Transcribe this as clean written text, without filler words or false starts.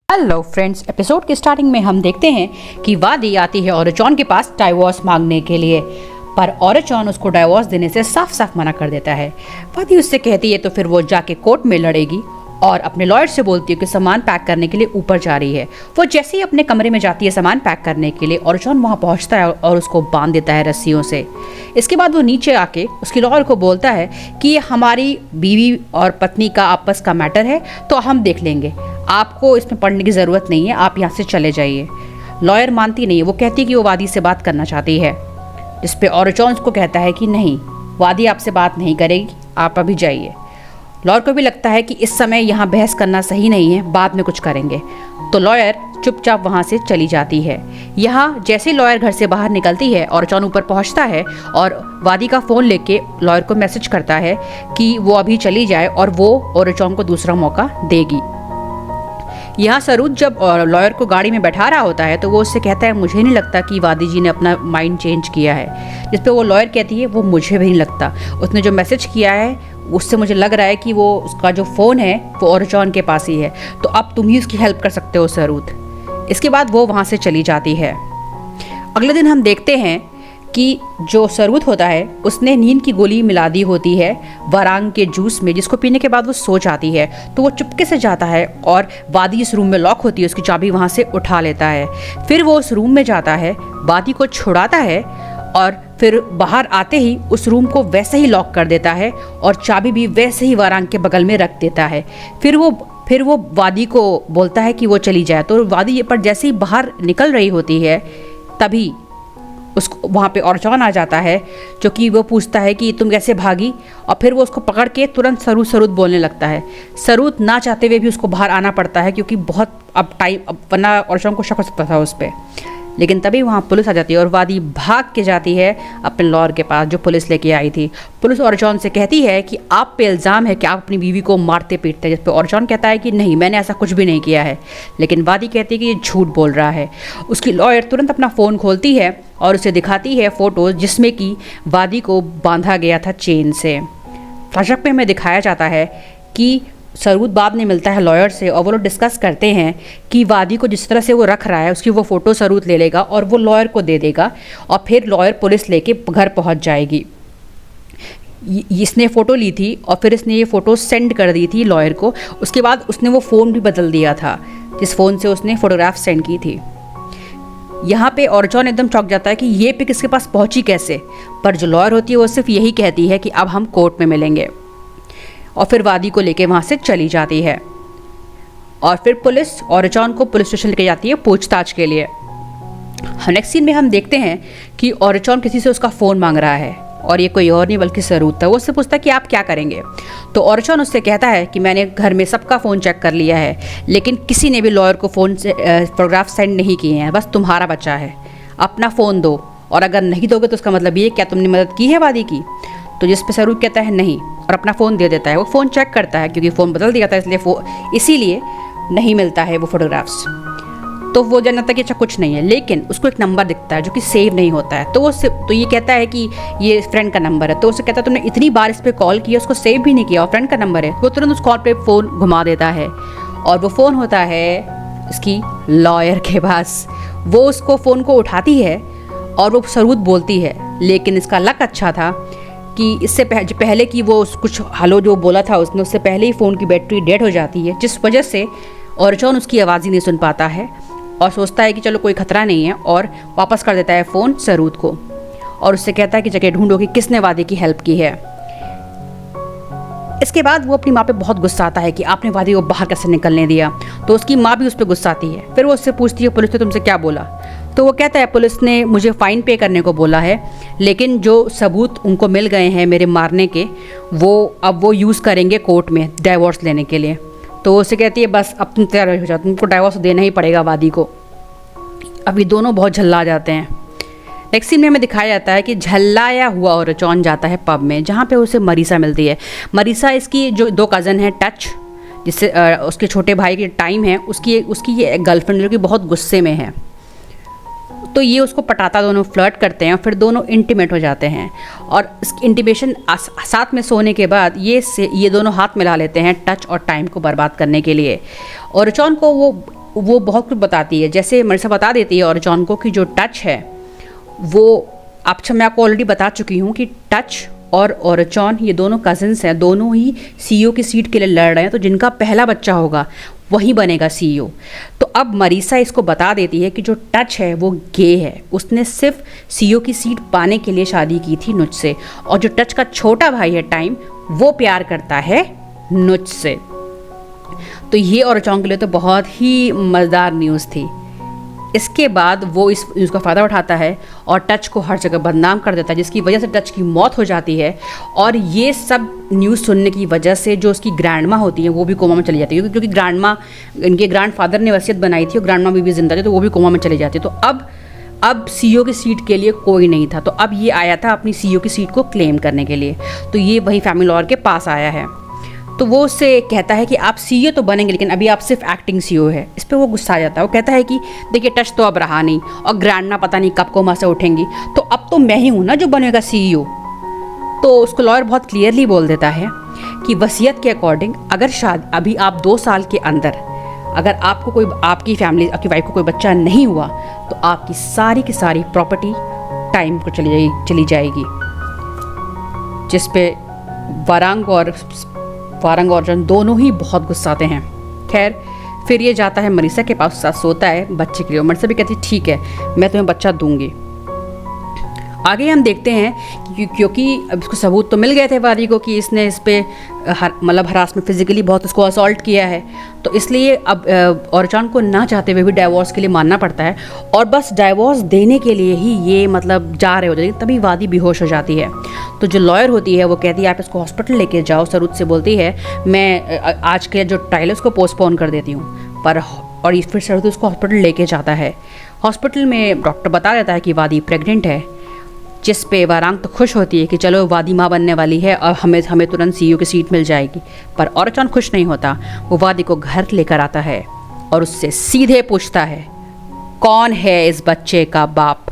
Hello friends, episode के starting में हम देखते हैं कि वादी आती है ओरोचोन के पास डाइवोर्स मांगने के लिए, पर ओरोचोन उसको डाइवोर्स देने से साफ साफ मना कर देता है। वादी उससे कहती है तो फिर वो जाके कोर्ट में लड़ेगी और अपने लॉयर से बोलती है कि सामान पैक करने के लिए ऊपर जा रही है। वो जैसे ही अपने कमरे में जाती है सामान पैक करने के लिए, ओरोचोन वहाँ पहुँचता है और उसको बांध देता है रस्सियों से। इसके बाद वो नीचे आके उसकी लॉयर को बोलता है कि हमारी बीवी और पत्नी का आपस का मैटर है, तो हम देख लेंगे, आपको इसमें पढ़ने की ज़रूरत नहीं है, आप यहाँ से चले जाइए। लॉयर मानती नहीं है, वो कहती है कि वो वादी से बात करना चाहती है, जिस पे ओरोचोन को कहता है कि नहीं, वादी आपसे बात नहीं करेगी, आप अभी जाइए। लॉयर को भी लगता है कि इस समय यहाँ बहस करना सही नहीं है, बाद में कुछ करेंगे, तो लॉयर चुपचाप वहाँ से चली जाती है। यहाँ जैसे लॉयर घर से बाहर निकलती है, ओरोचोन ऊपर पहुँचता है और वादी का फ़ोन लेके लॉयर को मैसेज करता है कि वो अभी चली जाए और वो ओरोचोन को दूसरा मौका देगी। यहाँ सरूद जब लॉयर को गाड़ी में बैठा रहा होता है तो वो उससे कहता है, मुझे नहीं लगता कि वादी जी ने अपना माइंड चेंज किया है। जिस पे वो लॉयर कहती है, वो मुझे भी नहीं लगता, उसने जो मैसेज किया है उससे मुझे लग रहा है कि वो उसका जो फ़ोन है वो ओरोचोन के पास ही है, तो अब तुम ही उसकी हेल्प कर सकते हो सरूद। इसके बाद वो वहाँ से चली जाती है। अगले दिन हम देखते हैं कि जो सरूद होता है उसने नींद की गोली मिला दी होती है वारांग के जूस में, जिसको पीने के बाद वो सो जाती है। तो वो चुपके से जाता है और वादी इस रूम में लॉक होती है, उसकी चाबी वहाँ से उठा लेता है। फिर वो उस रूम में जाता है, वादी को छुड़ाता है और फिर बाहर आते ही उस रूम को वैसे ही लॉक कर देता है और चाबी भी वैसे ही वारांग के बगल में रख देता है। फिर वो वादी को बोलता है कि वो चली जाए, तो वादी पर जैसे ही बाहर निकल रही होती है तभी उसको वहाँ पे ओरोचोन आ जाता है, जो कि वो पूछता है कि तुम कैसे भागी, और फिर वो उसको पकड़ के तुरंत सरूद सरूद बोलने लगता है। सरूद ना चाहते हुए भी उसको बाहर आना पड़ता है, क्योंकि बहुत अब टाइम वरना ओरोचोन को शक हो सकता था उस पर। लेकिन तभी वहाँ पुलिस आ जाती है और वादी भाग के जाती है अपने लॉयर के पास, जो पुलिस लेके आई थी। पुलिस ओरोचोन से कहती है कि आप पे इल्ज़ाम है कि आप अपनी बीवी को मारते पीटते हैं, जिस पे ओरोचोन कहता है कि नहीं, मैंने ऐसा कुछ भी नहीं किया है। लेकिन वादी कहती है कि ये झूठ बोल रहा है। उसकी लॉयर तुरंत अपना फ़ोन खोलती है और उसे दिखाती है फ़ोटोज़ जिसमें कि वादी को बांधा गया था चेन से। फ्लैशबैक में हमें दिखाया जाता है कि सरूद बाद में मिलता है लॉयर से और वो लोग डिस्कस करते हैं कि वादी को जिस तरह से वो रख रहा है उसकी वो फ़ोटो सरूद ले लेगा और वो लॉयर को दे देगा, और फिर लॉयर पुलिस लेके घर पहुंच जाएगी। इसने फ़ोटो ली थी और फिर इसने ये फ़ोटो सेंड कर दी थी लॉयर को। उसके बाद उसने वो फ़ोन भी बदल दिया था जिस फ़ोन से उसने फ़ोटोग्राफ सेंड की थी। यहाँ पे ओरोचोन एकदम चौंक जाता है कि ये पिक इसके पास पहुँची कैसे, पर जो लॉयर होती है वो सिर्फ यही कहती है कि अब हम कोर्ट में मिलेंगे, और फिर वादी को लेके वहाँ से चली जाती है। और फिर पुलिस ओरोचोन को पुलिस स्टेशन लेके जाती है पूछताछ के लिए। नेक्स्ट सीन में हम देखते हैं कि ओरोचोन किसी से उसका फ़ोन मांग रहा है, और ये कोई और नहीं बल्कि सरूद था। वो उससे पूछता है कि आप क्या करेंगे, तो ओरोचोन उससे कहता है कि मैंने घर में सबका फ़ोन चेक कर लिया है, लेकिन किसी ने भी लॉयर को फ़ोन से फोटोग्राफ सेंड नहीं किए हैं, बस तुम्हारा बच्चा है, अपना फ़ोन दो, और अगर नहीं दोगे तो उसका मतलब ये क्या तुमने मदद की है वादी की। तो जिस पे सरूद कहता है नहीं, और अपना फ़ोन दे देता है। वो फ़ोन चेक करता है, क्योंकि फ़ोन बदल दिया था इसीलिए नहीं मिलता है वो फोटोग्राफ्स। तो वो जानता है कि अच्छा कुछ नहीं है, लेकिन उसको एक नंबर दिखता है जो कि सेव नहीं होता है। तो ये कहता है कि ये फ्रेंड का नंबर है। तो उसे कहता है तुमने इतनी बार इस पर कॉल किया, उसको सेव भी नहीं किया और फ्रेंड का नंबर है। वो तुरंत उस कॉल पे फ़ोन घुमा देता है और वो फ़ोन होता है उसकी लॉयर के पास। वो उसको फ़ोन को उठाती है और वो सरूद बोलती है, लेकिन इसका लक अच्छा था कि इससे पहले कि वो कुछ हेलो जो बोला था उसने, उससे पहले ही फ़ोन की बैटरी डेड हो जाती है, जिस वजह से ओरोचोन उसकी आवाज़ ही नहीं सुन पाता है और सोचता है कि चलो कोई ख़तरा नहीं है, और वापस कर देता है फ़ोन सरूद को और उससे कहता है कि जगह ढूंढो कि किसने वादी की हेल्प की है। इसके बाद वो अपनी माँ पे बहुत गुस्सा आता है कि आपने वादी को बाहर कैसे निकलने दिया। तो उसकी माँ भी उस पर गुस्सा आती है। फिर वो उससे पूछती है पुलिस ने तुमसे क्या बोला, तो वो कहता है पुलिस ने मुझे फ़ाइन पे करने को बोला है, लेकिन जो सबूत उनको मिल गए हैं मेरे मारने के, अब वो यूज़ करेंगे कोर्ट में डाइवोर्स लेने के लिए। तो उसे कहती है बस अब तुम तैयार हो जाओ, तुमको डाइवोर्स देना ही पड़ेगा वादी को। अब ये दोनों बहुत झल्ला जाते हैं। नेक्स्ट सीन में हमें दिखाया जाता है कि झल्लाया हुआ ओरोचोन जाता है पब में, जहाँ पे उसे मरीसा मिलती है। मरीसा इसकी जो दो कज़न है टच, जिससे उसके छोटे भाई के टाइम है, उसकी ये गर्लफ्रेंड जो कि बहुत गुस्से में है। तो ये उसको पटाता, दोनों फ्लर्ट करते हैं और फिर दोनों इंटीमेट हो जाते हैं। और इस इंटीमेशन साथ में सोने के बाद ये दोनों हाथ मिला लेते हैं टच और टाइम को बर्बाद करने के लिए। ओरोचोन को वो वो बहुत कुछ बताती है। जैसे मरीसा बता देती है और जॉन को कि जो टच है वो मैं आपको ऑलरेडी बता चुकी हूँ कि टच और ओरचॉन ये दोनों कजिन्स हैं, दोनों ही सीईओ की सीट के लिए लड़ रहे हैं। तो जिनका पहला बच्चा होगा वही बनेगा सीईओ। तो अब मरीसा इसको बता देती है कि जो टच है वो गे है, उसने सिर्फ सीईओ की सीट पाने के लिए शादी की थी नुच से, और जो टच का छोटा भाई है टाइम, वो प्यार करता है नुच से। तो ये ओरचॉन के लिए तो बहुत ही मज़ेदार न्यूज़ थी। इसके बाद वो इस न्यूज़ का फ़ायदा उठाता है और टच को हर जगह बदनाम कर देता है, जिसकी वजह से टच की मौत हो जाती है। और ये सब न्यूज़ सुनने की वजह से जो उसकी ग्रैंडमा होती है वो भी कोमा में चली जाती है, क्योंकि ग्रैंडमा, इनके ग्रैंडफादर ने वसीयत बनाई थी और ग्रैंडमा भी जिंदा थी, तो वो भी कोमा में चली जाती है। तो अब सीईओ की सीट के लिए कोई नहीं था, तो अब ये आया था अपनी सीईओ की सीट को क्लेम करने के लिए। तो ये वही फैमिली लॉयर के पास आया है। तो वो उससे कहता है कि आप सीईओ तो बनेंगे लेकिन अभी आप सिर्फ एक्टिंग सीईओ है। इस पर वो गुस्सा आ जाता है। वो कहता है कि देखिए टच तो अब रहा नहीं और ग्रैंडमा पता नहीं कब कोमा से उठेंगी, तो अब तो मैं ही हूँ ना जो बनेगा सीईओ। तो उसको लॉयर बहुत क्लियरली बोल देता है कि वसीयत के अकॉर्डिंग अगर शायद अभी आप 2 साल के अंदर अगर आपको कोई, आपकी फैमिली, आपकी वाइफ को कोई बच्चा नहीं हुआ तो आपकी सारी की सारी प्रॉपर्टी टाइम को चली जाएगी। जिस पे वारंग और जॉन दोनों ही बहुत गुस्साते हैं। खैर फिर ये जाता है मरीसा के पास, साथ सोता है बच्चे के लिए। मरीसा भी कहती है ठीक है मैं तुम्हें बच्चा दूंगी। आगे हम देखते हैं क्योंकि अब इसको सबूत तो मिल गए थे वादी को कि इसने इस पे मतलब हरासमेंट फिजिकली बहुत उसको असॉल्ट किया है, तो इसलिए अब ओरचॉन को ना चाहते हुए भी डाइवोर्स के लिए मानना पड़ता है। और बस डाइवोर्स देने के लिए ही ये मतलब जा रहे होते हैं, तभी वादी बेहोश हो जाती है। तो जो लॉयर होती है वो कहती है आप इसको हॉस्पिटल लेके जाओ। सरूद से बोलती है मैं आज के जो ट्रायल है उसको पोस्टपोन कर देती हूँ, पर और फिर सरूद उसको हॉस्पिटल लेके जाता है। हॉस्पिटल में डॉक्टर बता देता है कि वादी प्रेग्नेंट है, जिस पे वारंग तो खुश होती है कि चलो वादी माँ बनने वाली है और हमें तुरंत सीईओ की सीट मिल जाएगी। पर ओरचॉन खुश नहीं होता। वो वादी को घर लेकर आता है और उससे सीधे पूछता है कौन है इस बच्चे का बाप।